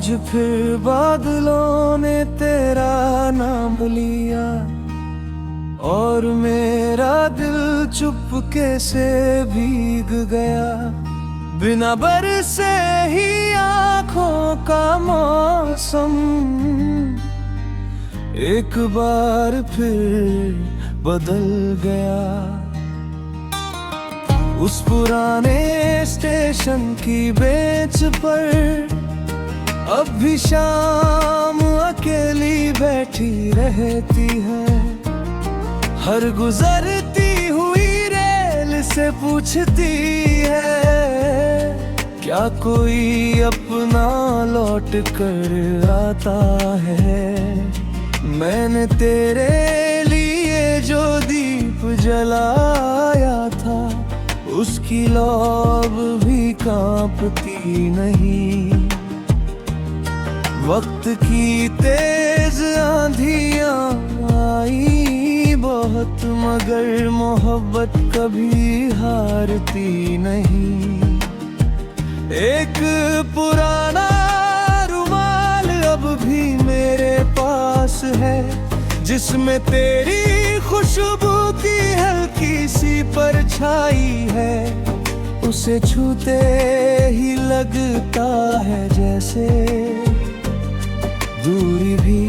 आज फिर बादलों ने तेरा नाम लिया और मेरा दिल चुपके से भीग गया। बिना बरसे ही आँखों का मौसम एक बार फिर बदल गया। उस पुराने स्टेशन की बेंच पर अब भी शाम अकेली बैठी रहती है। हर गुजरती हुई रेल से पूछती है, क्या कोई अपना लौट कर आता है। मैंने तेरे लिए जो दीप जलाया था, उसकी लौ भी कांपती नहीं। वक्त की तेज आंधियां आई बहुत, मगर मोहब्बत कभी हारती नहीं। एक पुराना रुमाल अब भी मेरे पास है, जिसमें तेरी खुशबू की हल्की सी परछाई है। उसे छूते ही लगता है जैसे दूरी भी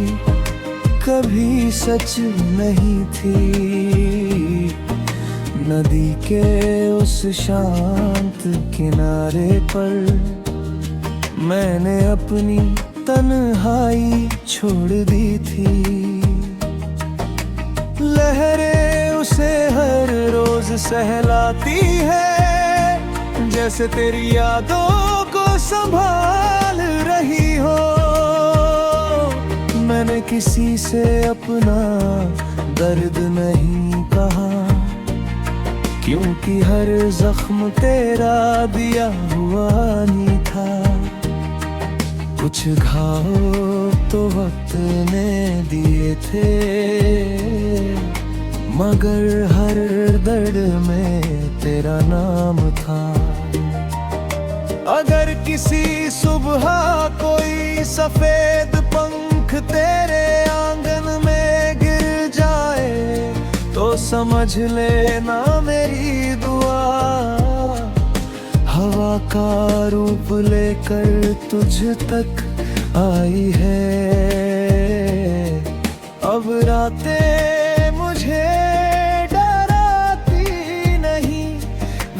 कभी सच नहीं थी। नदी के उस शांत किनारे पर मैंने अपनी तन्हाई छोड़ दी थी। लहरें उसे हर रोज सहलाती है, जैसे तेरी यादों को संभाल रही हो। मैंने किसी से अपना दर्द नहीं कहा, क्योंकि हर जख्म तेरा दिया हुआ नहीं था। कुछ घाव तो वक्त ने दिए थे, मगर हर दर्द में तेरा नाम था। अगर किसी सुबह कोई सफेद पंख तेरे आंगन में गिर जाए, तो समझ लेना मेरी दुआ हवा का रूप लेकर तुझ तक आई है। अब रातें मुझे डराती नहीं,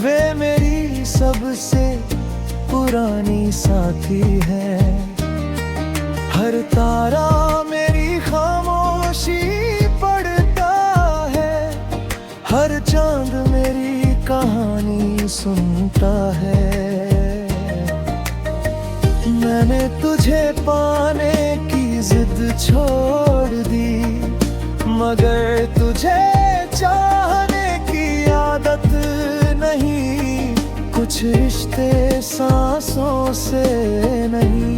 वे मेरी सबसे पुरानी साथी है। हर तारा मेरी खामोशी पढ़ता है, हर चांद मेरी कहानी सुनता है। मैंने तुझे पाने की जिद छोड़ दी, मगर तुझे चाहने की आदत नहीं। कुछ रिश्ते सांसों से नहीं,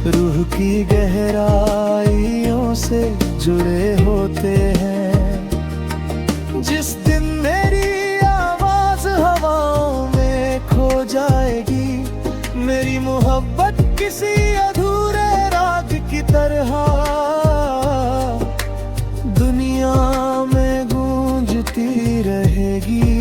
रूह की गहराइयों से जुड़े होते हैं। जिस दिन मेरी आवाज हवाओं में खो जाएगी, मेरी मोहब्बत किसी अधूरे राग की तरह दुनिया में गूंजती रहेगी।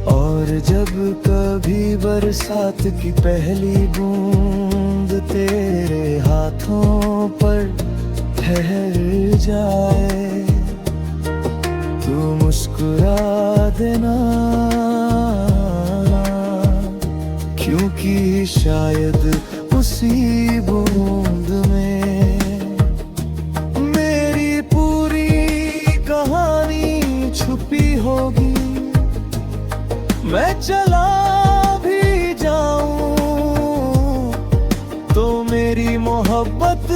और जब कभी बरसात की पहली बूंद तेरे हाथों पर ठहर जाए, तू मुस्कुरा देना, क्योंकि शायद उसी बूंद में मेरी पूरी कहानी छुपी होगी। मैं चला भी जाऊं तो मेरी मोहब्बत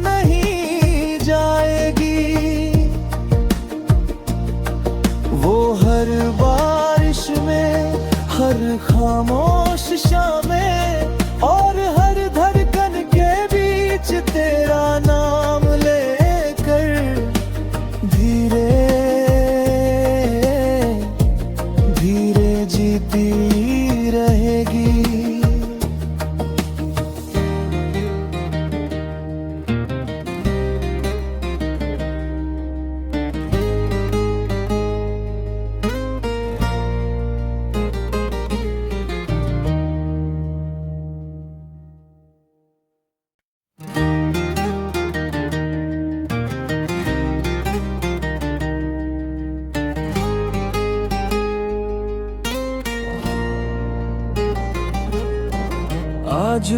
नहीं जाएगी। वो हर बारिश में, हर खामोश शामें और हर धड़कन के बीच तेरा नाम लेकर धीरे धीरे जीती रहेगी।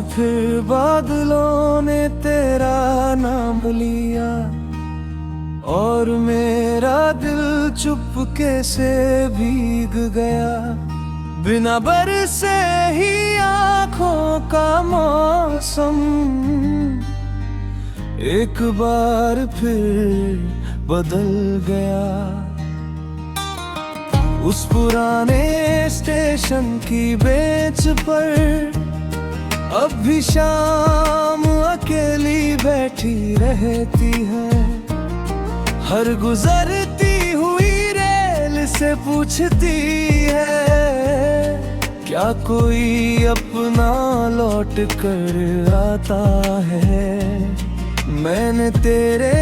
फिर बादलों ने तेरा नाम लिया, और मेरा दिल चुपके से भीग गया। बिना बरसे ही आँखों का मौसम एक बार फिर बदल गया। उस पुराने स्टेशन की बेंच पर अब भी शाम अकेली बैठी रहती है। हर गुजरती हुई रेल से पूछती है, क्या कोई अपना लौट कर आता है। मैंने तेरे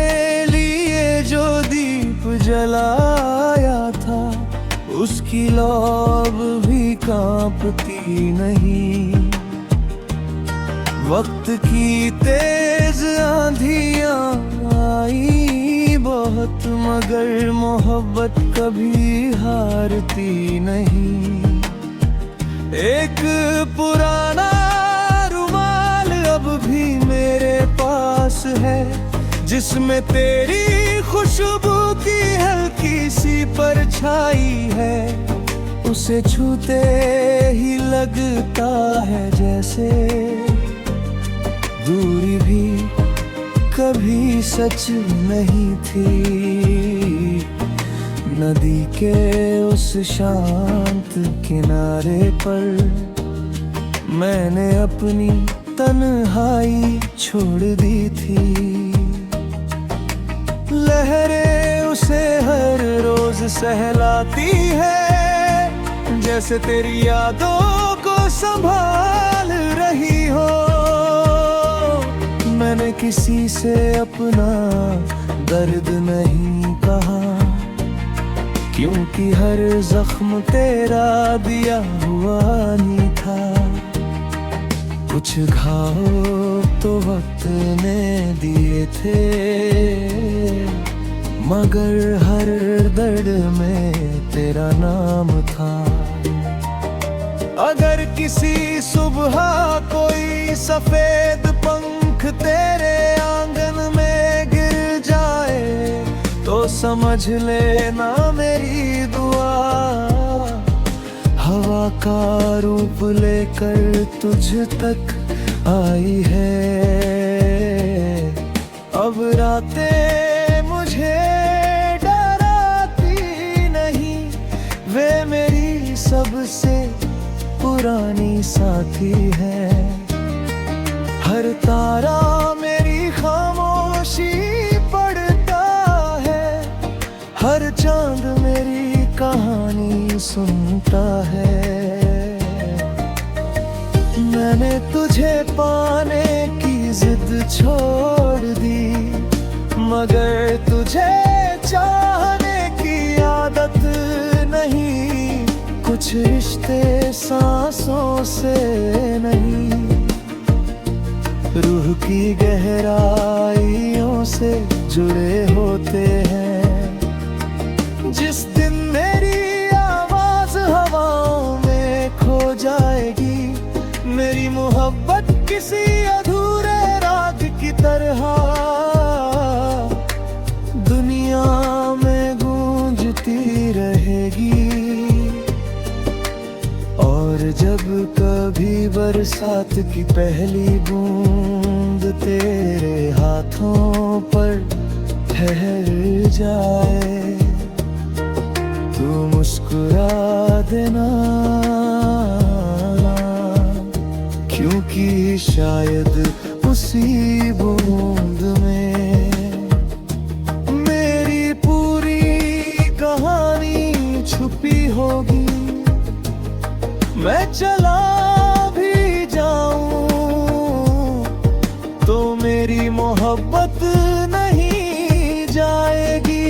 लिए जो दीप जलाया था, उसकी लौ भी कांपती नहीं। वक्त की तेज आंधियां आई बहुत, मगर मोहब्बत कभी हारती नहीं। एक पुराना रुमाल अब भी मेरे पास है, जिसमें तेरी खुशबू की हल्की सी परछाई है। उसे छूते ही लगता है जैसे दूरी भी कभी सच नहीं थी। नदी के उस शांत किनारे पर मैंने अपनी तन्हाई छोड़ दी थी। लहरें उसे हर रोज सहलाती है, जैसे तेरी यादों को संभाल रही हो। मैंने किसी से अपना दर्द नहीं कहा, क्योंकि हर जख्म तेरा दिया हुआ नहीं था। कुछ घाव तो वक्त ने दिए थे, मगर हर दर्द में तेरा नाम था। अगर किसी सुबह कोई सफेद पंख तेरे आंगन में गिर जाए, तो समझ लेना मेरी दुआ हवा का रूप लेकर तुझ तक आई है। अब रातें मुझे डराती नहीं, वे मेरी सबसे पुरानी साथी है। हर तारा मेरी खामोशी पढ़ता है, हर चांद मेरी कहानी सुनता है। मैंने तुझे पाने की जिद छोड़ दी, मगर तुझे चाहने की आदत नहीं। कुछ रिश्ते सांसों से नहीं, रूह की गहराइयों से जुड़े होते हैं। जिस दिन मेरी आवाज हवाओं में खो जाएगी, मेरी मोहब्बत किसी अधूरे राग की तरह दुनिया में गूंजती रहेगी। और जब कभी बरसात की पहली बूंद तेरे हाथों पर ठहर जाए, तू मुस्कुरा देना, क्योंकि शायद उसी बूंद में मेरी पूरी कहानी छुपी होगी। मैं चला भी जाऊं तो मेरी मोहब्बत नहीं जाएगी।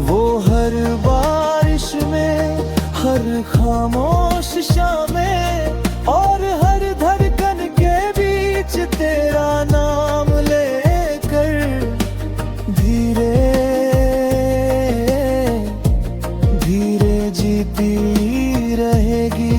वो हर बारिश में, हर खामोश शाम में और हर धड़कन के बीच तेरा नाम लेकर धीरे धीरे जीती रहेगी।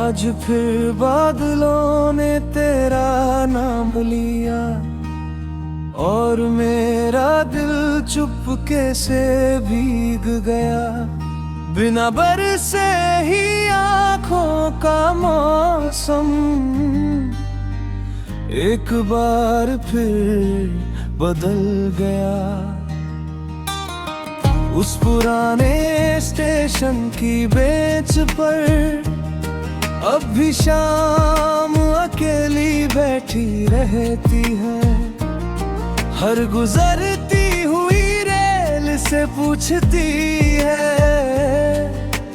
आज फिर बादलों ने तेरा नाम लिया और मेरा दिल चुपके से भीग गया। बिना बरसे ही आँखों का मौसम एक बार फिर बदल गया। उस पुराने स्टेशन की बेंच पर अब भी शाम अकेली बैठी रहती है। हर गुजरती हुई रेल से पूछती है,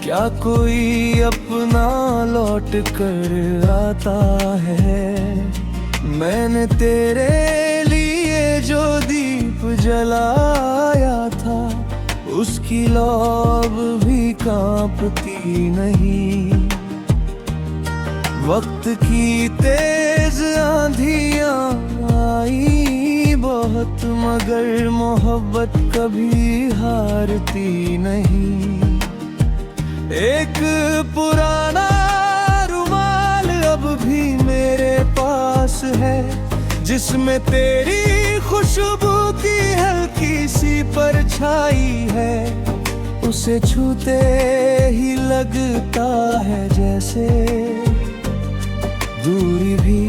क्या कोई अपना लौट कर आता है। मैंने तेरे लिए जो दीप जलाया था, उसकी लौ भी कांपती नहीं। वक्त की तेज आंधियां आई बहुत, मगर मोहब्बत कभी हारती नहीं। एक पुराना रुमाल अब भी मेरे पास है, जिसमें तेरी खुशबू की हल्की सी परछाई है। उसे छूते ही लगता है जैसे दूरी भी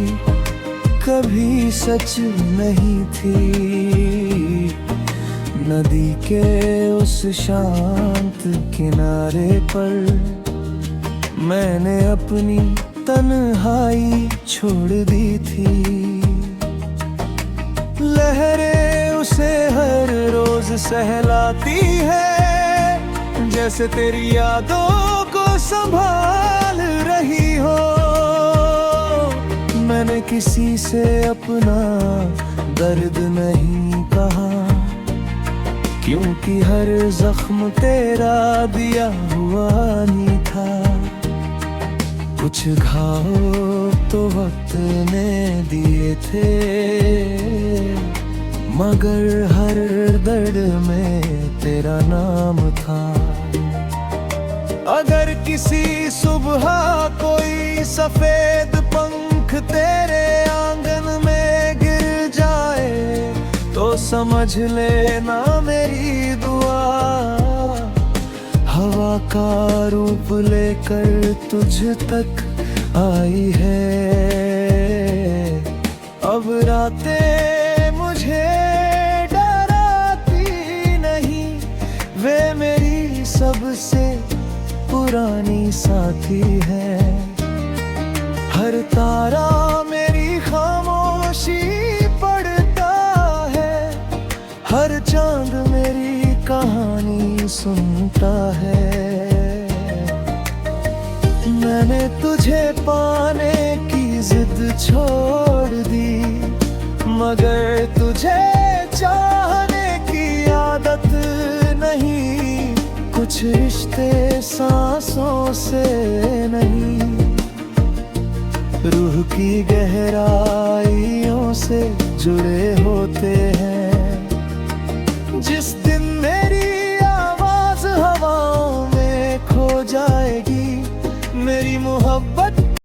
कभी सच नहीं थी। नदी के उस शांत किनारे पर मैंने अपनी तन्हाई छोड़ दी थी। लहरें उसे हर रोज सहलाती है, जैसे तेरी यादों को संभाल रही हो। मैंने किसी से अपना दर्द नहीं कहा, क्योंकि हर जख्म तेरा दिया हुआ नहीं था। कुछ घाव तो वक्त ने दिए थे, मगर हर दर्द में तेरा नाम था। अगर किसी सुबह कोई सफेद पंख तेरे आंगन में गिर जाए, तो समझ लेना मेरी दुआ हवा का रूप लेकर तुझ तक आई है। अब रातें मुझे डराती नहीं, वे मेरी सबसे पुरानी साथी है। हर तारा मेरी खामोशी पढ़ता है, हर चांद मेरी कहानी सुनता है। मैंने तुझे पाने की जिद छोड़ दी, मगर तुझे चाहने की आदत नहीं। कुछ रिश्ते सांसों से नहीं, रूह की गहराइयों से जुड़े होते हैं। जिस दिन मेरी आवाज हवाओं में खो जाएगी, मेरी मोहब्बत